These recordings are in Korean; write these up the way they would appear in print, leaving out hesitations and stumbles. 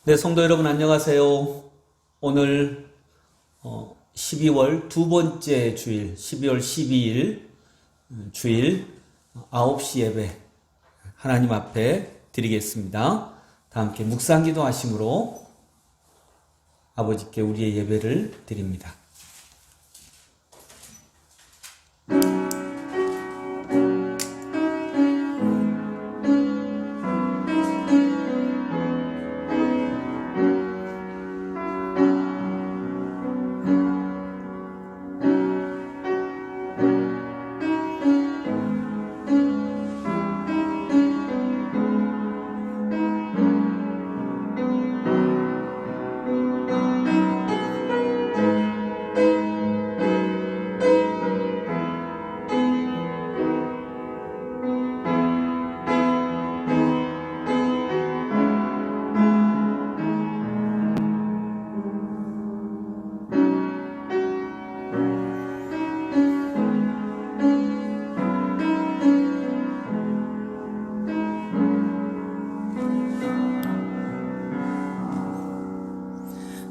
네, 성도 여러분 안녕하세요. 오늘 12월 두 번째 주일, 12월 12일 주일 9시 예배 하나님 앞에 드리겠습니다. 다 함께 묵상기도 하심으로 아버지께 우리의 예배를 드립니다.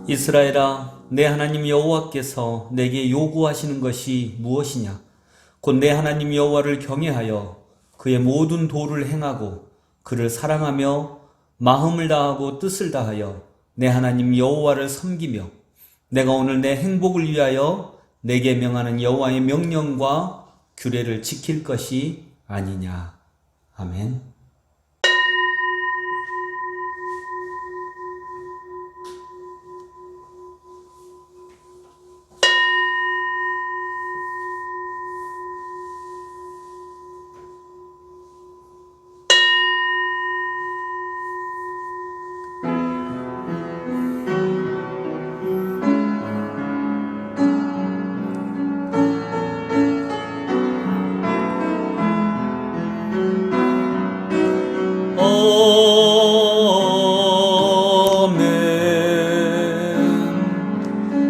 이스라엘아, 내 하나님 여호와께서 내게 요구하시는 것이 무엇이냐? 곧 내 하나님 여호와를 경외하여 그의 모든 도를 행하고 그를 사랑하며 마음을 다하고 뜻을 다하여 내 하나님 여호와를 섬기며 내가 오늘 내 행복을 위하여 내게 명하는 여호와의 명령과 규례를 지킬 것이 아니냐. 아멘. 아멘.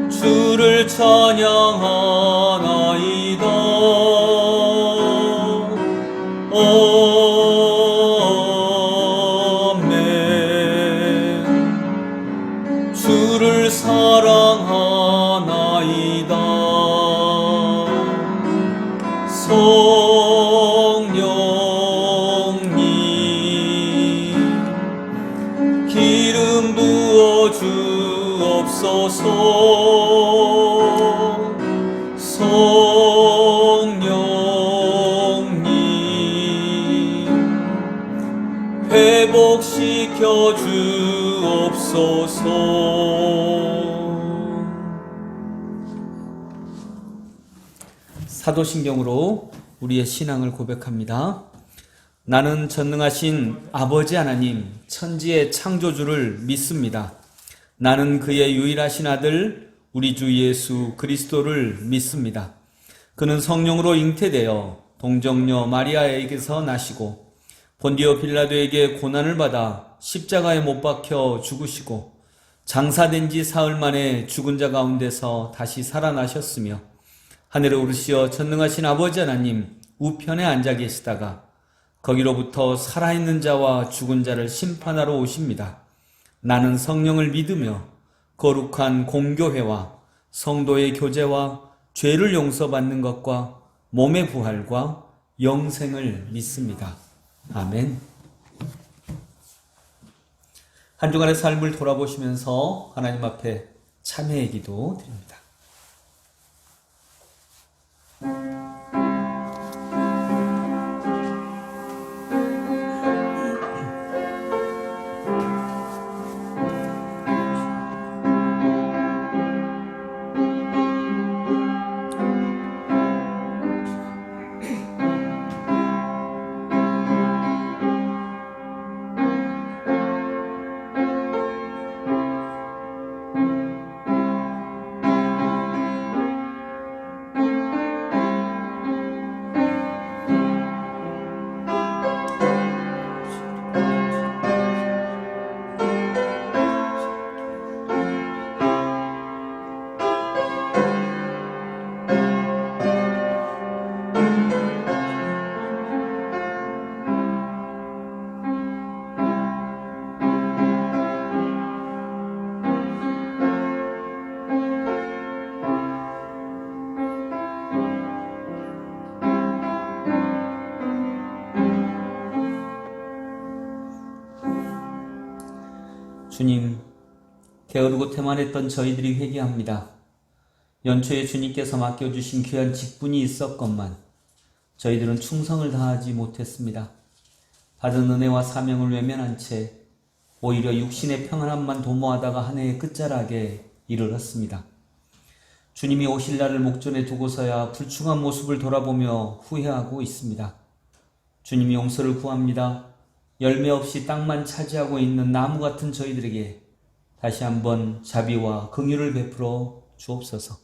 주를 찬양하나이다. 아멘. 주를 사랑하나이다. 기름 부어 주옵소서. 성령님 회복시켜 주옵소서. 사도신경으로 우리의 신앙을 고백합니다. 나는 전능하신 아버지 하나님, 천지의 창조주를 믿습니다. 나는 그의 유일하신 아들, 우리 주 예수 그리스도를 믿습니다. 그는 성령으로 잉태되어 동정녀 마리아에게서 나시고 본디오 빌라도에게 고난을 받아 십자가에 못 박혀 죽으시고 장사된 지 사흘 만에 죽은 자 가운데서 다시 살아나셨으며 하늘에 오르시어 전능하신 아버지 하나님 우편에 앉아 계시다가 거기로부터 살아있는 자와 죽은 자를 심판하러 오십니다. 나는 성령을 믿으며 거룩한 공교회와 성도의 교제와 죄를 용서받는 것과 몸의 부활과 영생을 믿습니다. 아멘. 한 주간의 삶을 돌아보시면서 하나님 앞에 참회의 기도 드립니다. 주님, 게으르고 태만했던 저희들이 회개합니다. 연초에 주님께서 맡겨주신 귀한 직분이 있었건만 저희들은 충성을 다하지 못했습니다. 받은 은혜와 사명을 외면한 채 오히려 육신의 평안함만 도모하다가 한 해의 끝자락에 이르렀습니다. 주님이 오실 날을 목전에 두고서야 불충한 모습을 돌아보며 후회하고 있습니다. 주님이 용서를 구합니다. 열매 없이 땅만 차지하고 있는 나무 같은 저희들에게 다시 한번 자비와 긍휼을 베풀어 주옵소서.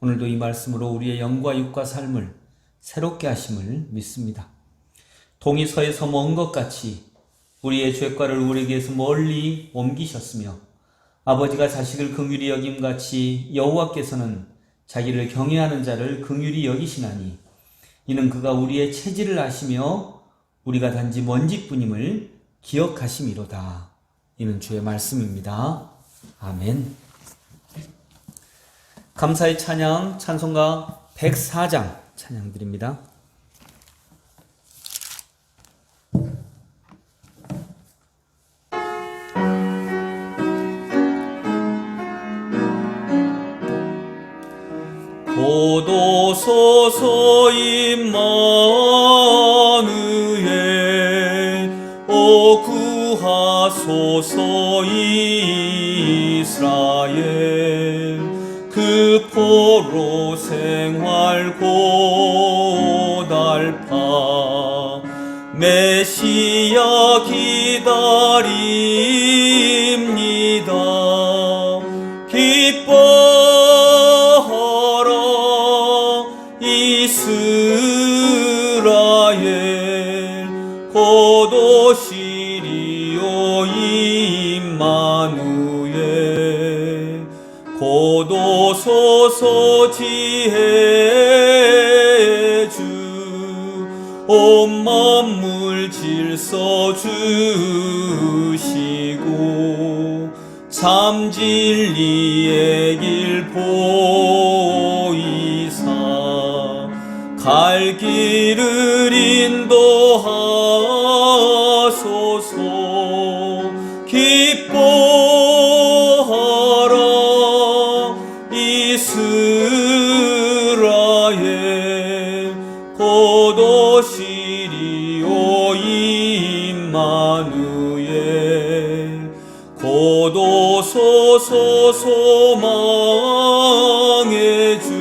오늘도 이 말씀으로 우리의 영과 육과 삶을 새롭게 하심을 믿습니다. 동이 서에서 먼 것 같이 우리의 죄과를 우리에게서 멀리 옮기셨으며 아버지가 자식을 긍휼히 여김같이 여호와께서는 자기를 경외하는 자를 긍휼히 여기시나니 이는 그가 우리의 체질을 아시며 우리가 단지 먼지뿐임을 기억하심이로다. 이는 주의 말씀입니다. 아멘. 감사의 찬양 찬송가 104장 찬양 드립니다. 오도소서 임마누엘 오 구하소서 이스라엘 그 포로 생활 고달파 메시아 기다립니다. 기뻐하라 이스라엘 곧 오시리오 임마누엘 곧 오소서 지혜의 주 온 만물 질서 주시고 참 진리의 길 보이사 갈 길을 인도하소서. 기뻐하라 이스라엘 곧 오시리오 임마누엘 곧 오소서 소망의 주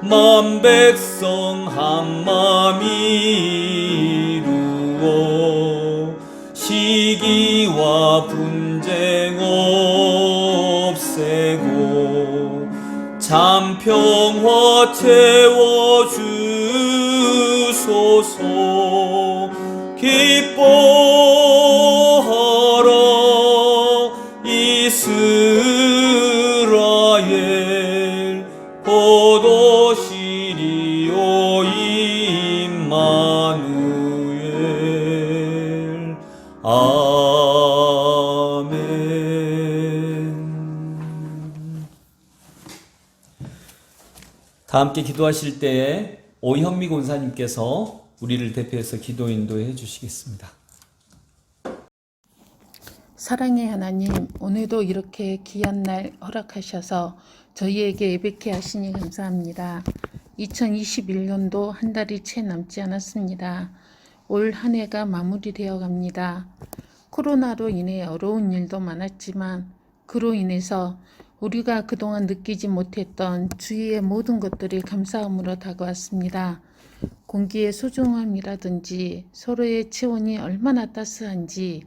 만 백성 한마음 이루어 시기와 분쟁 없애고 참 평화 채워주소서. 기뻐하라 이스라엘 곧 오시리오 임마누엘. 아멘. 다 함께 기도하실 때에 오현미 권사님께서 우리를 대표해서 기도 인도해 주시겠습니다. 사랑의 하나님, 오늘도 이렇게 귀한 날 허락하셔서 저희에게 예배케 하시니 감사합니다. 2021년도 한 달이 채 남지 않았습니다. 올 한 해가 마무리되어 갑니다. 코로나로 인해 어려운 일도 많았지만 그로 인해서 우리가 그동안 느끼지 못했던 주위의 모든 것들이 감사함으로 다가왔습니다. 공기의 소중함이라든지 서로의 체온이 얼마나 따스한지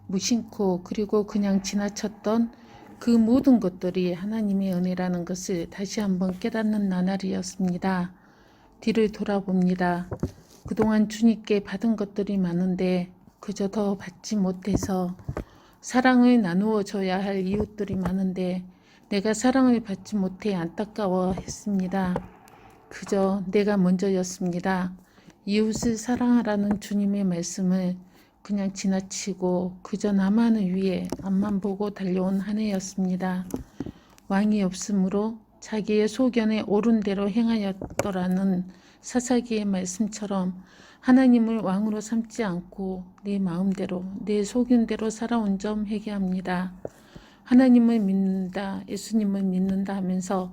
무심코 그리고 그냥 지나쳤던 그 모든 것들이 하나님의 은혜라는 것을 다시 한번 깨닫는 나날이었습니다. 뒤를 돌아봅니다. 그동안 주님께 받은 것들이 많은데 그저 더 받지 못해서 사랑을 나누어 줘야 할 이웃들이 많은데 내가 사랑을 받지 못해 안타까워했습니다. 그저 내가 먼저였습니다. 이웃을 사랑하라는 주님의 말씀을 그냥 지나치고 그저 나만을 위해 앞만 보고 달려온 한 해였습니다. 왕이 없으므로 자기의 소견에 옳은 대로 행하였더라는 사사기의 말씀처럼 하나님을 왕으로 삼지 않고 내 마음대로 내 소견대로 살아온 점 회개합니다. 하나님을 믿는다, 예수님을 믿는다 하면서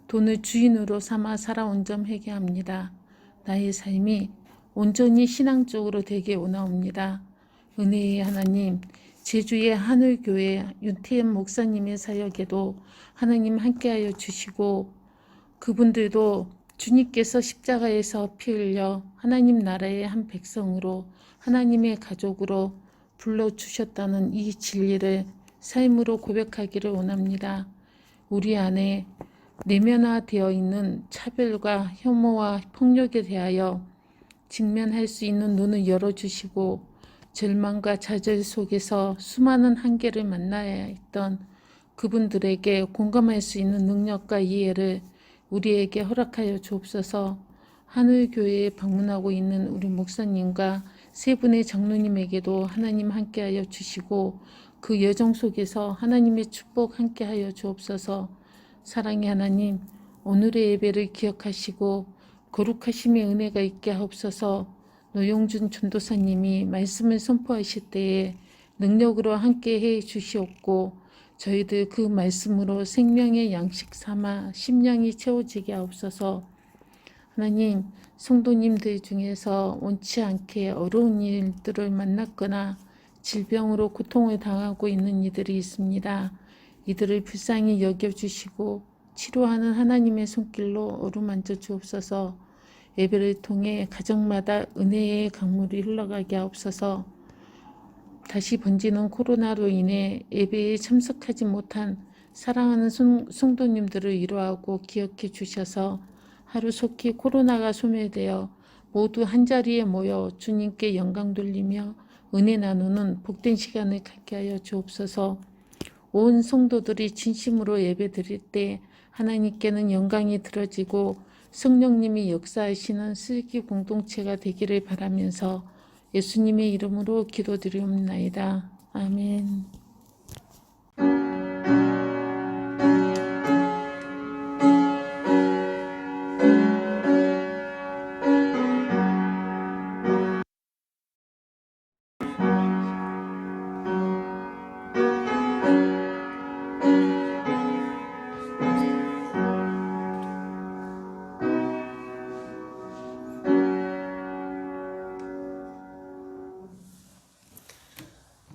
돈을 주인으로 삼아 살아온 점 회개합니다. 나의 삶이 온전히 신앙적으로 되게 원하옵니다. 은혜의 하나님, 제주의 하늘교회 윤태현 목사님의 사역에도 하나님 함께하여 주시고 그분들도 주님께서 십자가에서 피 흘려 하나님 나라의 한 백성으로 하나님의 가족으로 불러주셨다는 이 진리를 삶으로 고백하기를 원합니다. 우리 안에 내면화되어 있는 차별과 혐오와 폭력에 대하여 직면할 수 있는 눈을 열어주시고 절망과 좌절 속에서 수많은 한계를 만나야 했던 그분들에게 공감할 수 있는 능력과 이해를 우리에게 허락하여 주옵소서. 하늘교회에 방문하고 있는 우리 목사님과 세 분의 장로님에게도 하나님 함께하여 주시고 그 여정 속에서 하나님의 축복 함께하여 주옵소서. 사랑의 하나님, 오늘의 예배를 기억하시고 거룩하심의 은혜가 있게 하옵소서. 노영준 전도사님이 말씀을 선포하실 때에 능력으로 함께해 주시옵고 저희들 그 말씀으로 생명의 양식 삼아 심령이 채워지게 하옵소서. 하나님, 성도님들 중에서 원치 않게 어려운 일들을 만났거나 질병으로 고통을 당하고 있는 이들이 있습니다. 이들을 불쌍히 여겨주시고 치료하는 하나님의 손길로 어루만져 주옵소서. 예배를 통해 가정마다 은혜의 강물이 흘러가게 하옵소서. 다시 번지는 코로나로 인해 예배에 참석하지 못한 사랑하는 성도님들을 위로하고 기억해 주셔서 하루속히 코로나가 소멸되어 모두 한자리에 모여 주님께 영광 돌리며 은혜 나누는 복된 시간을 갖게 하여 주옵소서. 온 성도들이 진심으로 예배 드릴 때 하나님께는 영광이 들어지고 성령님이 역사하시는 슬기 공동체가 되기를 바라면서 예수님의 이름으로 기도드리옵나이다. 아멘.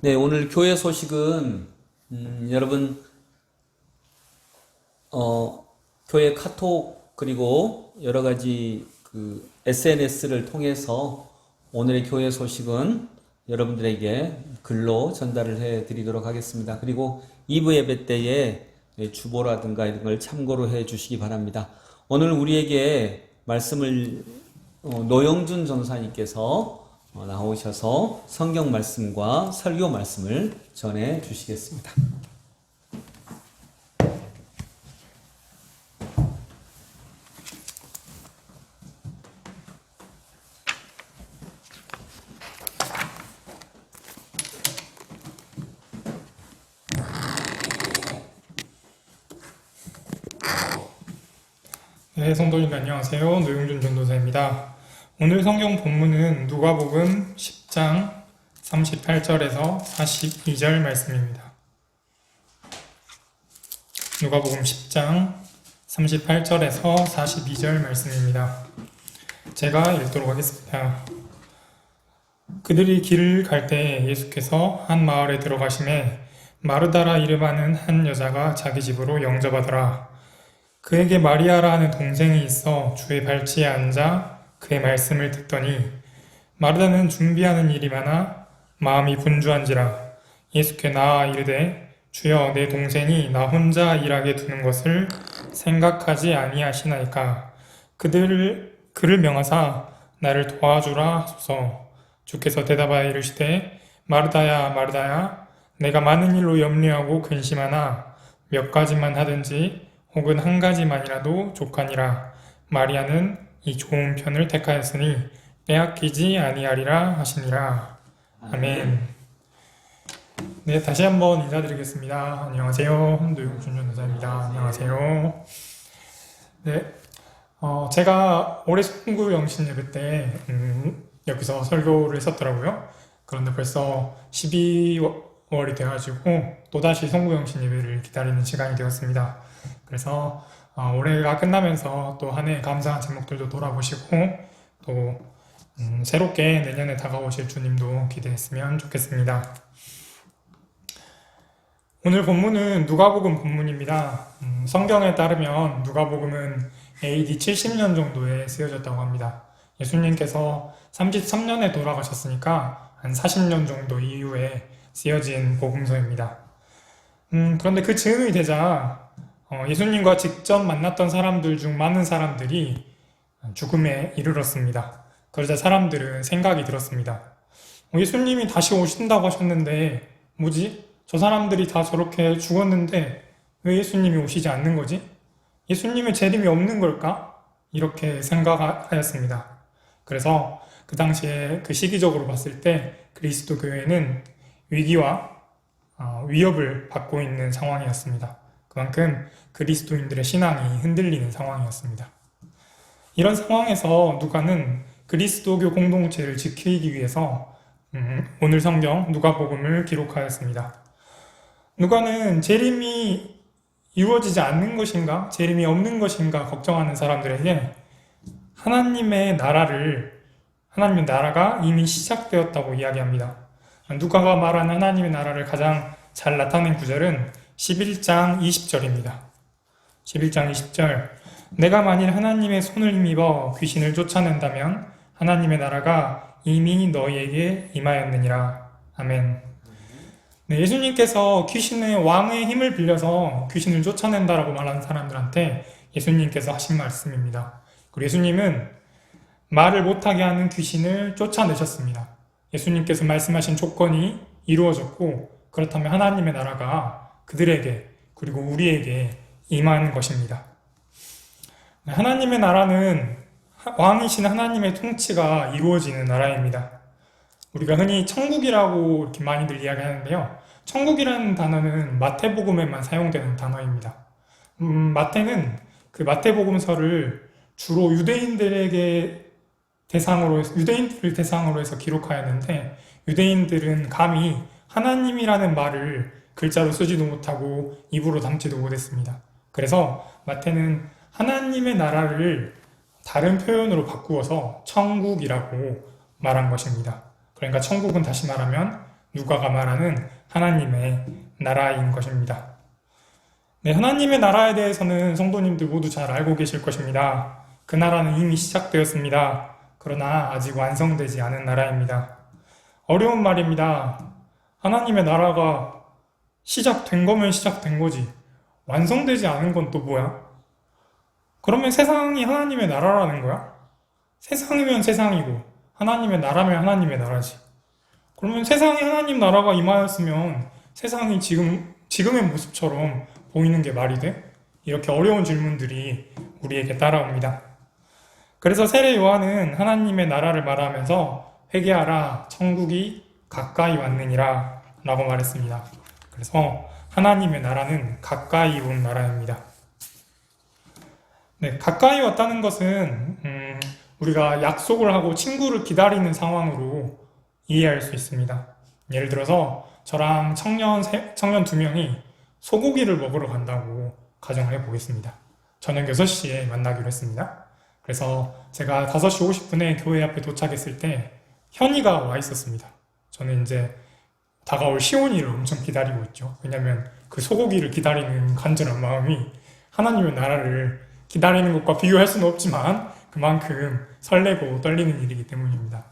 네, 오늘 교회 소식은 여러분 교회 카톡 그리고 여러 가지 그 SNS를 통해서 오늘의 교회 소식은 여러분들에게 글로 전달을 해 드리도록 하겠습니다. 그리고 2부 예배 때에 주보라든가 이런 걸 참고로 해 주시기 바랍니다. 오늘 우리에게 말씀을 노영준 전사님께서 나오셔서 성경 말씀과 설교 말씀을 전해 주시겠습니다. 네, 성도님 안녕하세요. 노영준 전도사입니다. 오늘 성경 본문은 누가복음 10장 38절에서 42절 말씀입니다. 누가복음 10장 38절에서 42절 말씀입니다. 제가 읽도록 하겠습니다. 그들이 길을 갈 때 예수께서 한 마을에 들어가시매 마르다라 이름하는 한 여자가 자기 집으로 영접하더라. 그에게 마리아라 하는 동생이 있어 주의 발치에 앉아 그의 말씀을 듣더니 마르다는 준비하는 일이 많아 마음이 분주한지라 예수께 나아 이르되 주여 내 동생이 나 혼자 일하게 두는 것을 생각하지 아니하시나이까. 그를 명하사 나를 도와주라 하소서. 주께서 대답하여 이르시되 마르다야 마르다야 내가 많은 일로 염려하고 근심하나 몇 가지만 하든지 혹은 한 가지만이라도 족하니라. 마리아는 이 좋은 편을 택하였으니 빼앗기지 아니하리라 하시니라. 아멘. 네, 다시 한번 인사드리겠습니다. 안녕하세요. 노영준 전도사입니다. 안녕하세요. 네, 제가 올해 송구 영신 예배 때 여기서 설교를 했었더라고요. 그런데 벌써 12월이 돼가지고 또다시 송구 영신 예배를 기다리는 시간이 되었습니다. 그래서 올해가 끝나면서 또 한 해 감사한 제목들도 돌아보시고 또 새롭게 내년에 다가오실 주님도 기대했으면 좋겠습니다. 오늘 본문은 누가복음 본문입니다. 성경에 따르면 누가복음은 AD 70년 정도에 쓰여졌다고 합니다. 예수님께서 33년에 돌아가셨으니까 한 40년 정도 이후에 쓰여진 복음서입니다. 그런데 그 즈음이 되자 예수님과 직접 만났던 사람들 중 많은 사람들이 죽음에 이르렀습니다. 그러자 사람들은 생각이 들었습니다. 예수님이 다시 오신다고 하셨는데 뭐지? 저 사람들이 다 저렇게 죽었는데 왜 예수님이 오시지 않는 거지? 예수님의 재림이 없는 걸까? 이렇게 생각하였습니다. 그래서 그 당시에 그 시기적으로 봤을 때 그리스도 교회는 위기와 위협을 받고 있는 상황이었습니다. 그만큼 그리스도인들의 신앙이 흔들리는 상황이었습니다. 이런 상황에서 누가는 그리스도교 공동체를 지키기 위해서 오늘 성경 누가복음을 기록하였습니다. 누가는 재림이 이루어지지 않는 것인가, 재림이 없는 것인가 걱정하는 사람들에게 하나님의 나라가 이미 시작되었다고 이야기합니다. 누가가 말한 하나님의 나라를 가장 잘 나타낸 구절은 11장 20절입니다. 11장 20절. 내가 만일 하나님의 손을 힘입어 귀신을 쫓아낸다면 하나님의 나라가 이미 너희에게 임하였느니라. 아멘. 네, 예수님께서 귀신의 왕의 힘을 빌려서 귀신을 쫓아낸다라고 말하는 사람들한테 예수님께서 하신 말씀입니다. 그리고 예수님은 말을 못하게 하는 귀신을 쫓아내셨습니다. 예수님께서 말씀하신 조건이 이루어졌고 그렇다면 하나님의 나라가 그들에게 그리고 우리에게 임하는 것입니다. 하나님의 나라는 왕이신 하나님의 통치가 이루어지는 나라입니다. 우리가 흔히 천국이라고 이렇게 많이들 이야기하는데요. 천국이라는 단어는 마태복음에만 사용되는 단어입니다. 마태는 그 마태복음서를 주로 유대인들을 대상으로 해서 기록하였는데 유대인들은 감히 하나님이라는 말을 글자로 쓰지도 못하고 입으로 담지도 못했습니다. 그래서 마태는 하나님의 나라를 다른 표현으로 바꾸어서 천국이라고 말한 것입니다. 그러니까 천국은 다시 말하면 누가가 말하는 하나님의 나라인 것입니다. 네, 하나님의 나라에 대해서는 성도님들 모두 잘 알고 계실 것입니다. 그 나라는 이미 시작되었습니다. 그러나 아직 완성되지 않은 나라입니다. 어려운 말입니다. 하나님의 나라가 시작된 거면 시작된 거지. 완성되지 않은 건 또 뭐야? 그러면 세상이 하나님의 나라라는 거야? 세상이면 세상이고 하나님의 나라면 하나님의 나라지. 그러면 세상에 하나님 나라가 임하였으면 세상이 지금의 모습처럼 보이는 게 말이 돼? 이렇게 어려운 질문들이 우리에게 따라옵니다. 그래서 세례 요한은 하나님의 나라를 말하면서 회개하라 천국이 가까이 왔느니라 라고 말했습니다. 그래서 하나님의 나라는 가까이 온 나라입니다. 네, 가까이 왔다는 것은 우리가 약속을 하고 친구를 기다리는 상황으로 이해할 수 있습니다. 예를 들어서 저랑 청년 2명이 소고기를 먹으러 간다고 가정을 해보겠습니다. 저녁 6시에 만나기로 했습니다. 그래서 제가 5시 50분에 교회 앞에 도착했을 때 현이가 와 있었습니다. 저는 이제 다가올 시온이를 엄청 기다리고 있죠. 왜냐하면 그 소고기를 기다리는 간절한 마음이 하나님의 나라를 기다리는 것과 비교할 수는 없지만 그만큼 설레고 떨리는 일이기 때문입니다.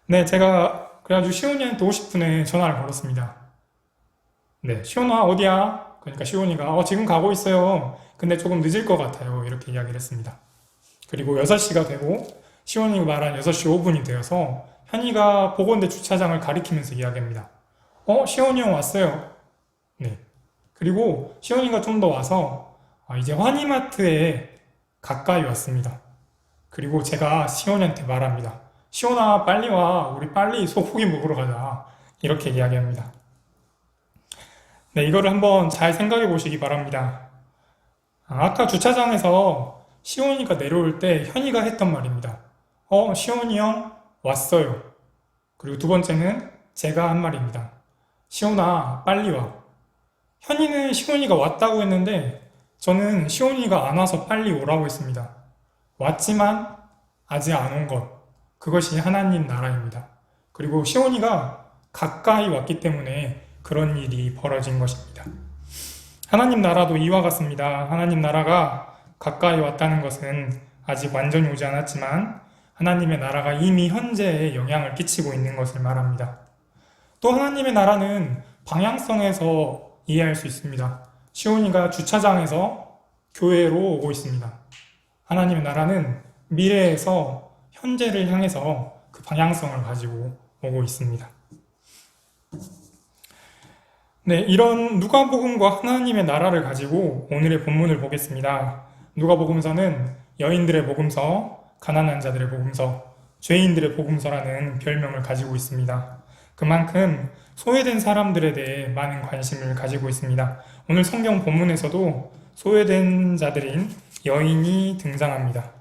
네, 제가 그래가지고 시온이한테 50분에 전화를 걸었습니다. 네, 시온아 어디야? 그러니까 시온이가 지금 가고 있어요. 근데 조금 늦을 것 같아요. 이렇게 이야기를 했습니다. 그리고 6시가 되고 시온이가 말한 6시 5분이 되어서 현이가 보건대 주차장을 가리키면서 이야기합니다. 시온이 형 왔어요. 네. 그리고 시온이가 좀 더 와서 이제 환희마트에 가까이 왔습니다. 그리고 제가 시온이한테 말합니다. 시온아 빨리 와. 우리 빨리 소고기 먹으러 가자. 이렇게 이야기합니다. 네, 이거를 한번 잘 생각해 보시기 바랍니다. 아까 주차장에서 시온이가 내려올 때 현이가 했던 말입니다. 시온이 형 왔어요. 그리고 두 번째는 제가 한 말입니다. 시온아, 빨리 와. 현이는 시온이가 왔다고 했는데 저는 시온이가 안 와서 빨리 오라고 했습니다. 왔지만 아직 안 온 것. 그것이 하나님 나라입니다. 그리고 시온이가 가까이 왔기 때문에 그런 일이 벌어진 것입니다. 하나님 나라도 이와 같습니다. 하나님 나라가 가까이 왔다는 것은 아직 완전히 오지 않았지만 하나님의 나라가 이미 현재에 영향을 끼치고 있는 것을 말합니다. 또 하나님의 나라는 방향성에서 이해할 수 있습니다. 시온이가 주차장에서 교회로 오고 있습니다. 하나님의 나라는 미래에서 현재를 향해서 그 방향성을 가지고 오고 있습니다. 네, 이런 누가복음과 하나님의 나라를 가지고 오늘의 본문을 보겠습니다. 누가복음서는 여인들의 복음서, 가난한 자들의 복음서, 죄인들의 복음서라는 별명을 가지고 있습니다. 그만큼 소외된 사람들에 대해 많은 관심을 가지고 있습니다. 오늘 성경 본문에서도 소외된 자들인 여인이 등장합니다.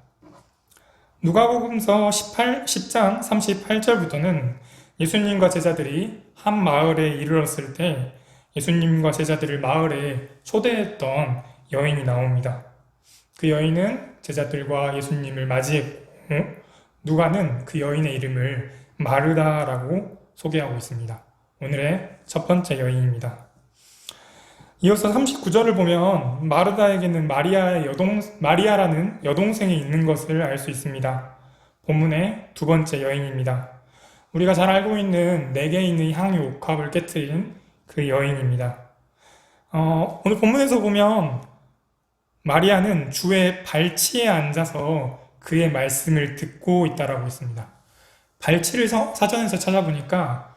누가복음서 10장 38절부터는 예수님과 제자들이 한 마을에 이르렀을 때 예수님과 제자들을 마을에 초대했던 여인이 나옵니다. 그 여인은 제자들과 예수님을 맞이했고 누가는 그 여인의 이름을 마르다라고 소개하고 있습니다. 오늘의 첫 번째 여인입니다. 이어서 39절을 보면 마르다에게는 마리아라는 여동생이 있는 것을 알 수 있습니다. 본문의 두 번째 여인입니다. 우리가 잘 알고 있는 4개인의 향유 옥합을 깨트린 그 여인입니다. 오늘 본문에서 보면 마리아는 주의 발치에 앉아서 그의 말씀을 듣고 있다라고 했습니다. 발치를 사전에서 찾아보니까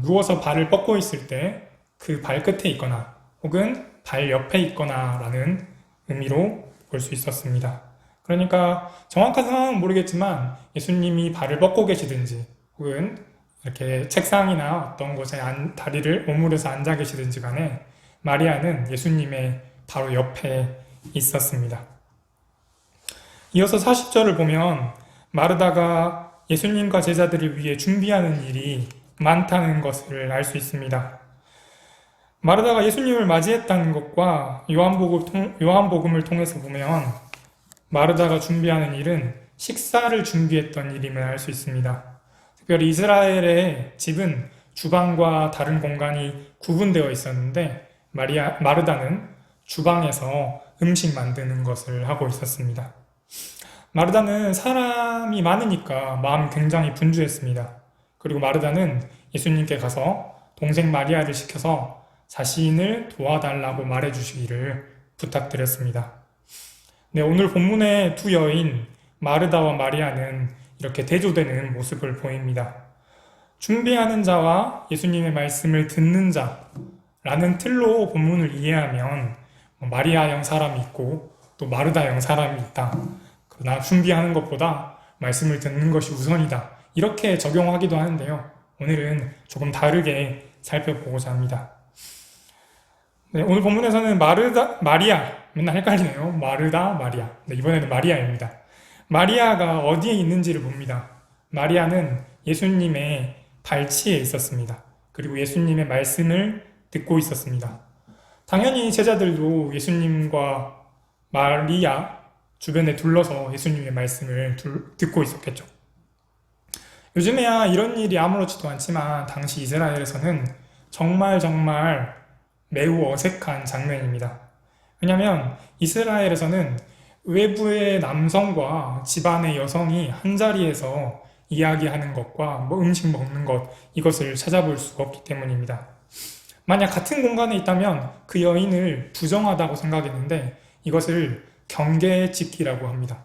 누워서 발을 뻗고 있을 때 그 발끝에 있거나 혹은 발 옆에 있거나 라는 의미로 볼 수 있었습니다. 그러니까 정확한 상황은 모르겠지만 예수님이 발을 뻗고 계시든지 혹은 이렇게 책상이나 어떤 곳에 다리를 오므려서 앉아 계시든지 간에 마리아는 예수님의 바로 옆에 있었습니다. 이어서 40절을 보면 마르다가 예수님과 제자들을 위해 준비하는 일이 많다는 것을 알 수 있습니다. 마르다가 예수님을 맞이했다는 것과 요한복음을 통해서 보면 마르다가 준비하는 일은 식사를 준비했던 일임을 알 수 있습니다. 특별히 이스라엘의 집은 주방과 다른 공간이 구분되어 있었는데 마르다는 주방에서 음식 만드는 것을 하고 있었습니다. 마르다는 사람이 많으니까 마음이 굉장히 분주했습니다. 그리고 마르다는 예수님께 가서 동생 마리아를 시켜서 자신을 도와달라고 말해주시기를 부탁드렸습니다. 네, 오늘 본문의 두 여인 마르다와 마리아는 이렇게 대조되는 모습을 보입니다. 준비하는 자와 예수님의 말씀을 듣는 자라는 틀로 본문을 이해하면 마리아형 사람이 있고 또 마르다형 사람이 있다. 그러나 준비하는 것보다 말씀을 듣는 것이 우선이다. 이렇게 적용하기도 하는데요. 오늘은 조금 다르게 살펴보고자 합니다. 네, 오늘 본문에서는 마리아, 맨날 헷갈리네요. 마르다, 마리아. 네, 이번에는 마리아입니다. 마리아가 어디에 있는지를 봅니다. 마리아는 예수님의 발치에 있었습니다. 그리고 예수님의 말씀을 듣고 있었습니다. 당연히 제자들도 예수님과 마리아 주변에 둘러서 예수님의 말씀을 듣고 있었겠죠. 요즘에야 이런 일이 아무렇지도 않지만 당시 이스라엘에서는 정말 매우 어색한 장면입니다. 왜냐하면 이스라엘에서는 외부의 남성과 집안의 여성이 한자리에서 이야기하는 것과 음식 먹는 것, 이것을 찾아볼 수가 없기 때문입니다. 만약 같은 공간에 있다면 그 여인을 부정하다고 생각했는데 이것을 경계짓기라고 합니다.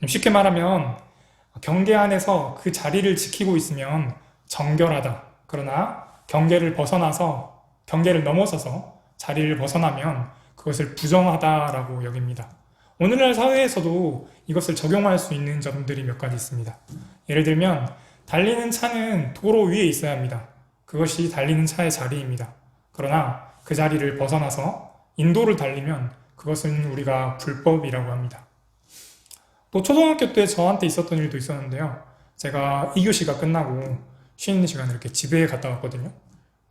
쉽게 말하면 경계 안에서 그 자리를 지키고 있으면 정결하다. 그러나 경계를 넘어서서 자리를 벗어나면 그것을 부정하다라고 여깁니다. 오늘날 사회에서도 이것을 적용할 수 있는 점들이 몇 가지 있습니다. 예를 들면 달리는 차는 도로 위에 있어야 합니다. 그것이 달리는 차의 자리입니다. 그러나 그 자리를 벗어나서 인도를 달리면 그것은 우리가 불법이라고 합니다. 또 초등학교 때 저한테 있었던 일도 있었는데요. 제가 2교시가 끝나고 쉬는 시간에 이렇게 집에 갔다 왔거든요.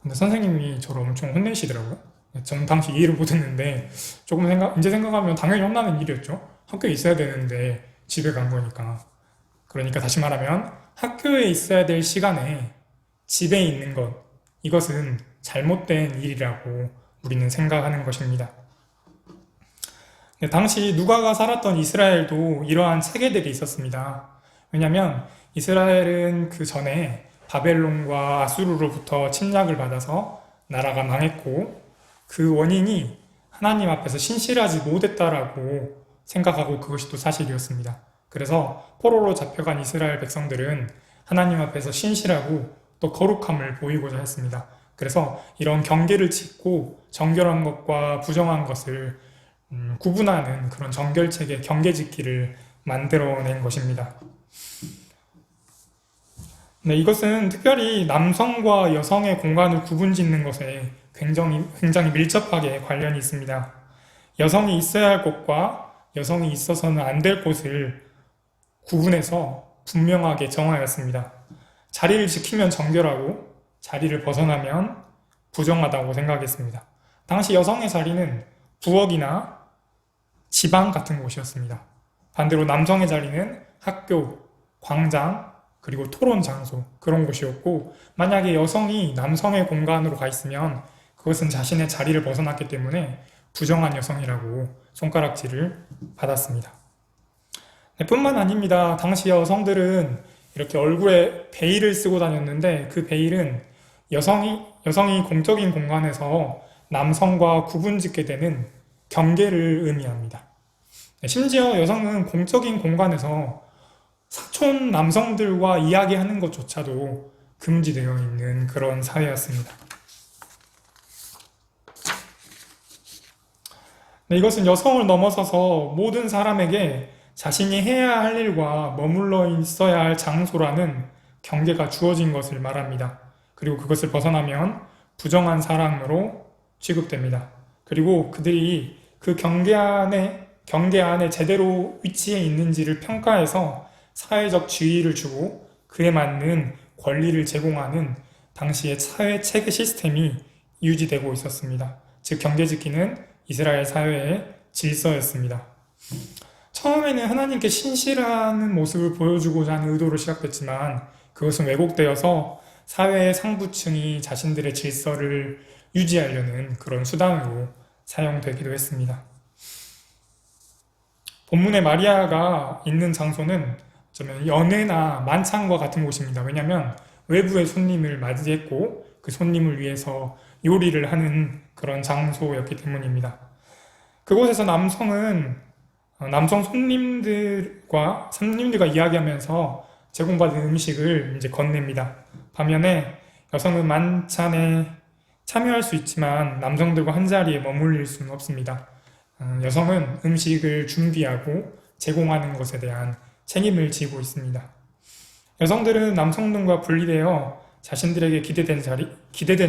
근데 선생님이 저를 엄청 혼내시더라고요. 저는 당시 이해를 못했는데 이제 생각하면 당연히 혼나는 일이었죠. 학교에 있어야 되는데 집에 간 거니까. 그러니까 다시 말하면 학교에 있어야 될 시간에 집에 있는 것, 이것은 잘못된 일이라고 우리는 생각하는 것입니다. 당시 누가가 살았던 이스라엘도 이러한 체계들이 있었습니다. 왜냐하면 이스라엘은 그 전에 바벨론과 아수르로부터 침략을 받아서 나라가 망했고 그 원인이 하나님 앞에서 신실하지 못했다라고 생각하고 그것이 또 사실이었습니다. 그래서 포로로 잡혀간 이스라엘 백성들은 하나님 앞에서 신실하고 또 거룩함을 보이고자 했습니다. 그래서 이런 경계를 짓고 정결한 것과 부정한 것을 구분하는 그런 정결체계, 경계짓기를 만들어낸 것입니다. 네, 이것은 특별히 남성과 여성의 공간을 구분짓는 것에 굉장히 밀접하게 관련이 있습니다. 여성이 있어야 할 곳과 여성이 있어서는 안 될 곳을 구분해서 분명하게 정하였습니다. 자리를 지키면 정결하고 자리를 벗어나면 부정하다고 생각했습니다. 당시 여성의 자리는 부엌이나 지방 같은 곳이었습니다. 반대로 남성의 자리는 학교, 광장, 그리고 토론 장소, 그런 곳이었고, 만약에 여성이 남성의 공간으로 가 있으면 그것은 자신의 자리를 벗어났기 때문에 부정한 여성이라고 손가락질을 받았습니다. 네, 뿐만 아닙니다. 당시 여성들은 이렇게 얼굴에 베일을 쓰고 다녔는데 그 베일은 여성이 공적인 공간에서 남성과 구분짓게 되는 경계를 의미합니다. 네, 심지어 여성은 공적인 공간에서 사촌 남성들과 이야기하는 것조차도 금지되어 있는 그런 사회였습니다. 네, 이것은 여성을 넘어서서 모든 사람에게 자신이 해야 할 일과 머물러 있어야 할 장소라는 경계가 주어진 것을 말합니다. 그리고 그것을 벗어나면 부정한 사람으로 취급됩니다. 그리고 그들이 그 경계 안에 제대로 위치해 있는지를 평가해서 사회적 지위를 주고 그에 맞는 권리를 제공하는 당시의 사회 체계 시스템이 유지되고 있었습니다. 즉 경계짓기는 이스라엘 사회의 질서였습니다. 처음에는 하나님께 신실하는 모습을 보여주고자 하는 의도로 시작됐지만 그것은 왜곡되어서 사회의 상부층이 자신들의 질서를 유지하려는 그런 수단으로 사용되기도 했습니다. 본문의 마리아가 있는 장소는 어쩌면 연회나 만찬과 같은 곳입니다. 왜냐하면 외부의 손님을 맞이했고 그 손님을 위해서 요리를 하는 그런 장소였기 때문입니다. 그곳에서 남성 손님들과 이야기하면서 제공받은 음식을 이제 건넵니다. 반면에 여성은 만찬에 참여할 수 있지만 남성들과 한자리에 머물릴 수는 없습니다. 여성은 음식을 준비하고 제공하는 것에 대한 책임을 지고 있습니다. 여성들은 남성들과 분리되어 자신들에게 기대된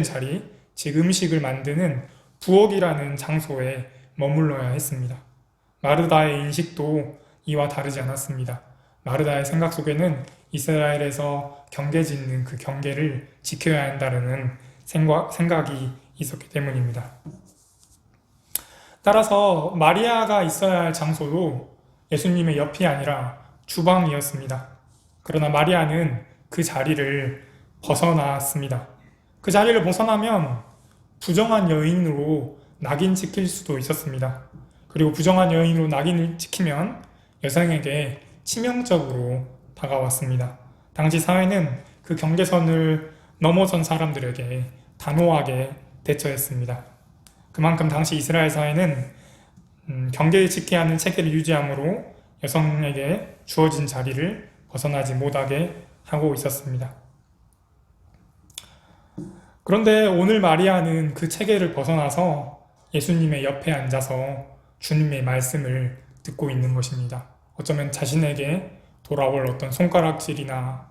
자리, 즉 음식을 만드는 부엌이라는 장소에 머물러야 했습니다. 마르다의 인식도 이와 다르지 않았습니다. 마르다의 생각 속에는 이스라엘에서 경계짓는 그 경계를 지켜야 한다는 생각이 있었기 때문입니다. 따라서 마리아가 있어야 할 장소도 예수님의 옆이 아니라 주방이었습니다. 그러나 마리아는 그 자리를 벗어났습니다. 그 자리를 벗어나면 부정한 여인으로 낙인 찍힐 수도 있었습니다. 그리고 부정한 여인으로 낙인을 찍히면 여성에게 치명적으로 다가왔습니다. 당시 사회는 그 경계선을 넘어선 사람들에게 단호하게 대처했습니다. 그만큼 당시 이스라엘 사회는 경계를 지켜야 하는 체계를 유지하므로 여성에게 주어진 자리를 벗어나지 못하게 하고 있었습니다. 그런데 오늘 마리아는 그 체계를 벗어나서 예수님의 옆에 앉아서 주님의 말씀을 듣고 있는 것입니다. 어쩌면 자신에게 돌아올 어떤 손가락질이나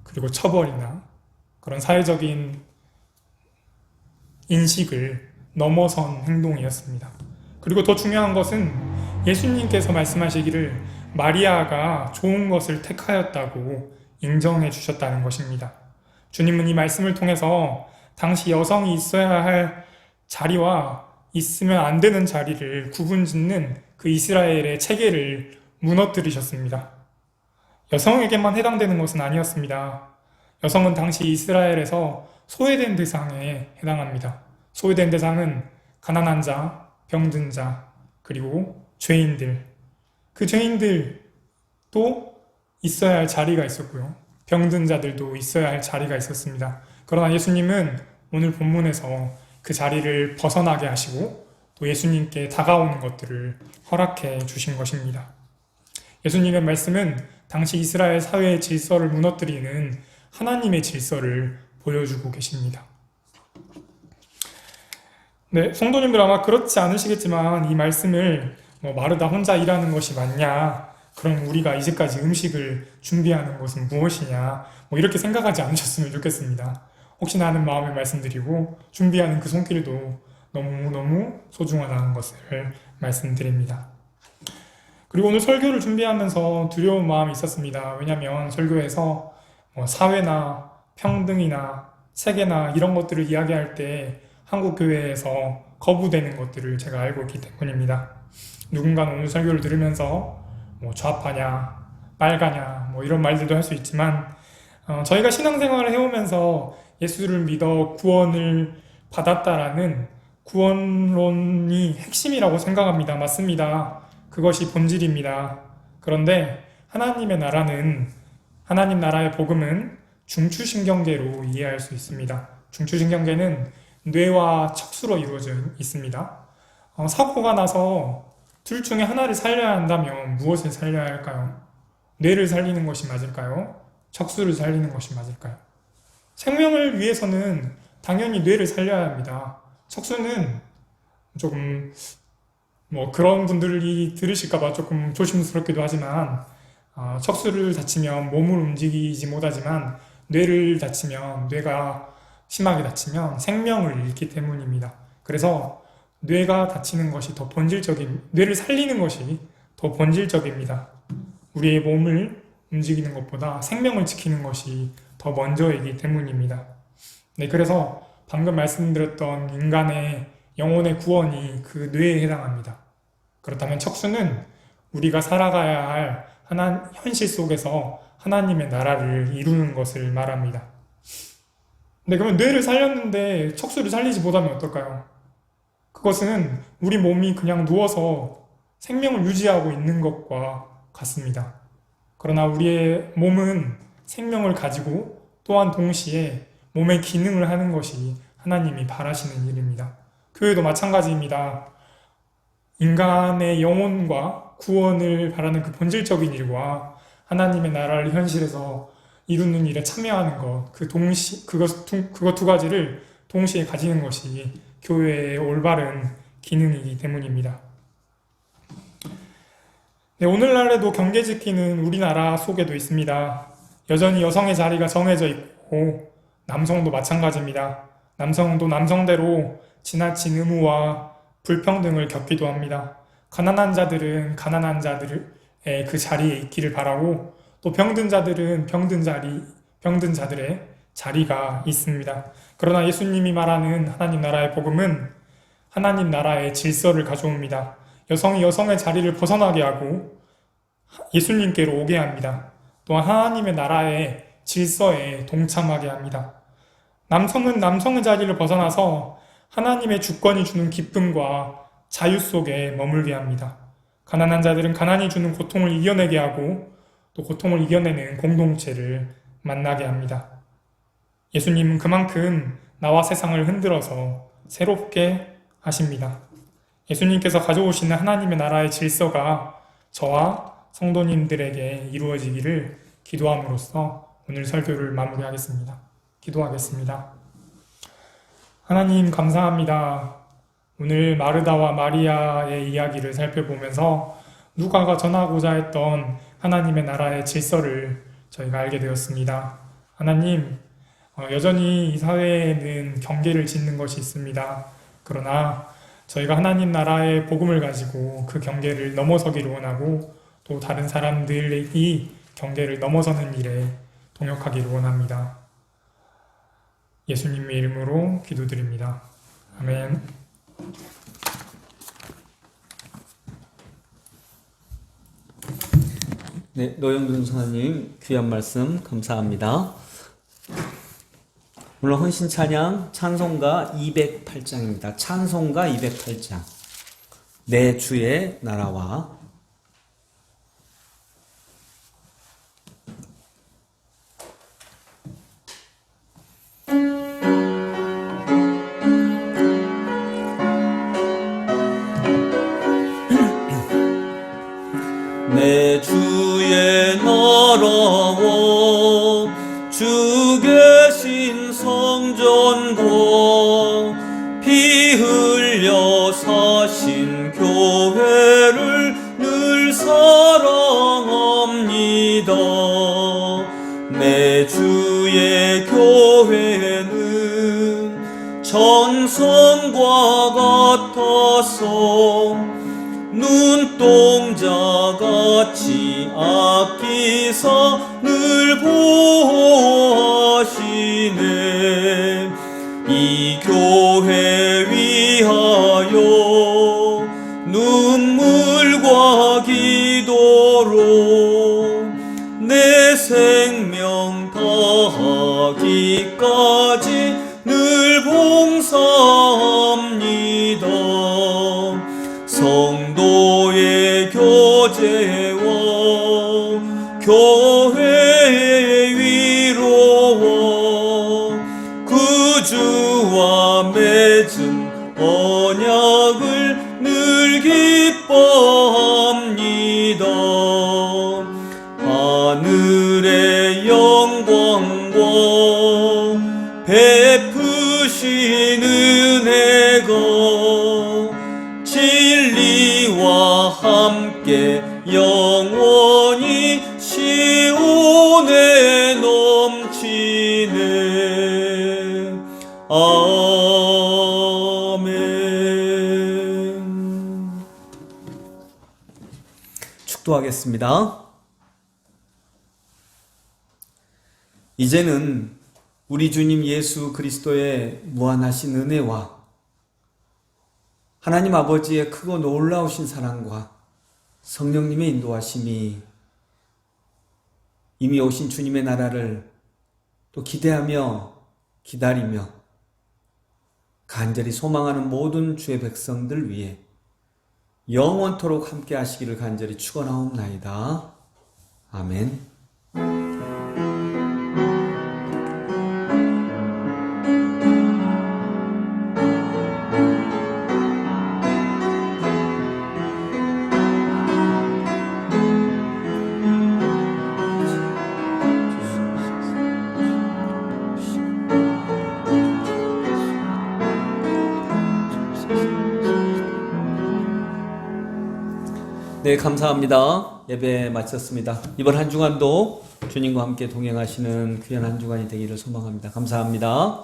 그리고 처벌이나 그런 사회적인 인식을 넘어선 행동이었습니다. 그리고 더 중요한 것은 예수님께서 말씀하시기를 마리아가 좋은 것을 택하였다고 인정해 주셨다는 것입니다. 주님은 이 말씀을 통해서 당시 여성이 있어야 할 자리와 있으면 안 되는 자리를 구분짓는 그 이스라엘의 체계를 무너뜨리셨습니다. 여성에게만 해당되는 것은 아니었습니다. 여성은 당시 이스라엘에서 소외된 대상에 해당합니다. 소외된 대상은 가난한 자, 병든 자, 그리고 죄인들. 그 죄인들도 있어야 할 자리가 있었고요. 병든 자들도 있어야 할 자리가 있었습니다. 그러나 예수님은 오늘 본문에서 그 자리를 벗어나게 하시고 또 예수님께 다가오는 것들을 허락해 주신 것입니다. 예수님의 말씀은 당시 이스라엘 사회의 질서를 무너뜨리는 하나님의 질서를 보여주고 계십니다. 네, 성도님들 아마 그렇지 않으시겠지만 이 말씀을 마르다 혼자 일하는 것이 맞냐? 그럼 우리가 이제까지 음식을 준비하는 것은 무엇이냐? 이렇게 생각하지 않으셨으면 좋겠습니다. 혹시나 하는 마음에 말씀드리고 준비하는 그 손길도 너무너무 소중하다는 것을 말씀드립니다. 그리고 오늘 설교를 준비하면서 두려운 마음이 있었습니다. 왜냐하면 설교에서 사회나 평등이나 세계나 이런 것들을 이야기할 때 한국 교회에서 거부되는 것들을 제가 알고 있기 때문입니다. 누군가는 오늘 설교를 들으면서 좌파냐, 빨가냐 이런 말들도 할 수 있지만 저희가 신앙생활을 해오면서 예수를 믿어 구원을 받았다라는 구원론이 핵심이라고 생각합니다. 맞습니다. 그것이 본질입니다. 그런데 하나님의 나라는, 하나님 나라의 복음은 중추신경계로 이해할 수 있습니다. 중추신경계는 뇌와 척수로 이루어져 있습니다. 사고가 나서 둘 중에 하나를 살려야 한다면 무엇을 살려야 할까요? 뇌를 살리는 것이 맞을까요? 척수를 살리는 것이 맞을까요? 생명을 위해서는 당연히 뇌를 살려야 합니다. 척수는 조금 그런 분들이 들으실까봐 조금 조심스럽기도 하지만 척수를 다치면 몸을 움직이지 못하지만 뇌를 다치면, 뇌가 심하게 다치면 생명을 잃기 때문입니다. 그래서 뇌가 다치는 것이 더 본질적인, 뇌를 살리는 것이 더 본질적입니다. 우리의 몸을 움직이는 것보다 생명을 지키는 것이 더 먼저이기 때문입니다. 네, 그래서 방금 말씀드렸던 인간의 영혼의 구원이 그 뇌에 해당합니다. 그렇다면 척수는 우리가 살아가야 할 현실 속에서 하나님의 나라를 이루는 것을 말합니다. 네, 그러면 뇌를 살렸는데 척수를 살리지 못하면 어떨까요? 그것은 우리 몸이 그냥 누워서 생명을 유지하고 있는 것과 같습니다. 그러나 우리의 몸은 생명을 가지고 또한 동시에 몸의 기능을 하는 것이 하나님이 바라시는 일입니다. 교회도 마찬가지입니다. 인간의 영혼과 구원을 바라는 그 본질적인 일과 하나님의 나라를 현실에서 이루는 일에 참여하는 것, 그것 두 가지를 동시에 가지는 것이 교회의 올바른 기능이기 때문입니다. 네, 오늘날에도 경계 지키는 우리나라 속에도 있습니다. 여전히 여성의 자리가 정해져 있고 남성도 마찬가지입니다. 남성도 남성대로 지나친 의무와 불평등을 겪기도 합니다. 가난한 자들은 가난한 자들의 그 자리에 있기를 바라고 또 병든 자들은 병든 자들의 자리가 있습니다. 그러나 예수님이 말하는 하나님 나라의 복음은 하나님 나라의 질서를 가져옵니다. 여성이 여성의 자리를 벗어나게 하고 예수님께로 오게 합니다. 또한 하나님의 나라의 질서에 동참하게 합니다. 남성은 남성의 자리를 벗어나서 하나님의 주권이 주는 기쁨과 자유 속에 머물게 합니다. 가난한 자들은 가난이 주는 고통을 이겨내게 하고 또 고통을 이겨내는 공동체를 만나게 합니다. 예수님은 그만큼 나와 세상을 흔들어서 새롭게 하십니다. 예수님께서 가져오시는 하나님의 나라의 질서가 저와 성도님들에게 이루어지기를 기도함으로써 오늘 설교를 마무리하겠습니다. 기도하겠습니다. 하나님 감사합니다. 오늘 마르다와 마리아의 이야기를 살펴보면서 누가가 전하고자 했던 하나님의 나라의 질서를 저희가 알게 되었습니다. 하나님, 여전히 이 사회에는 경계를 짓는 것이 있습니다. 그러나 저희가 하나님 나라의 복음을 가지고 그 경계를 넘어서기를 원하고 또 다른 사람들의 이 경계를 넘어서는 일에 동역하기를 원합니다. 예수님의 이름으로 기도드립니다. 아멘. 네, 노영준 선생님 귀한 말씀 감사합니다. 오늘 헌신 찬양 찬송가 208장입니다. 찬송가 208장. 내 주의 나라와. 내 주의 나라와 주 계신 성전과 피 흘려 사신 교회를 늘 사랑합니다. 내 주의 교회는 전성과 같아서 눈동자같이 아끼사 늘 보호하시네. 이 교회 위하여 눈물과 기도로 내 생명 다하기까지 늘 봉사합니다. 성도의 교제와 교회의 위로와 구주와 맺은 언약을 늘 기뻐합니다. 하늘의 영광과 베푸신 은혜가 진리와 함께 영원히 시온에 넘치네. 아멘. 축도하겠습니다. 이제는 우리 주님 예수 그리스도의 무한하신 은혜와 하나님 아버지의 크고 놀라우신 사랑과 성령님의 인도하심이 이미 오신 주님의 나라를 또 기대하며 기다리며 간절히 소망하는 모든 주의 백성들 위해 영원토록 함께 하시기를 간절히 축원하옵나이다. 아멘. 네, 감사합니다. 예배 마쳤습니다. 이번 한 주간도 주님과 함께 동행하시는 귀한 한 주간이 되기를 소망합니다. 감사합니다.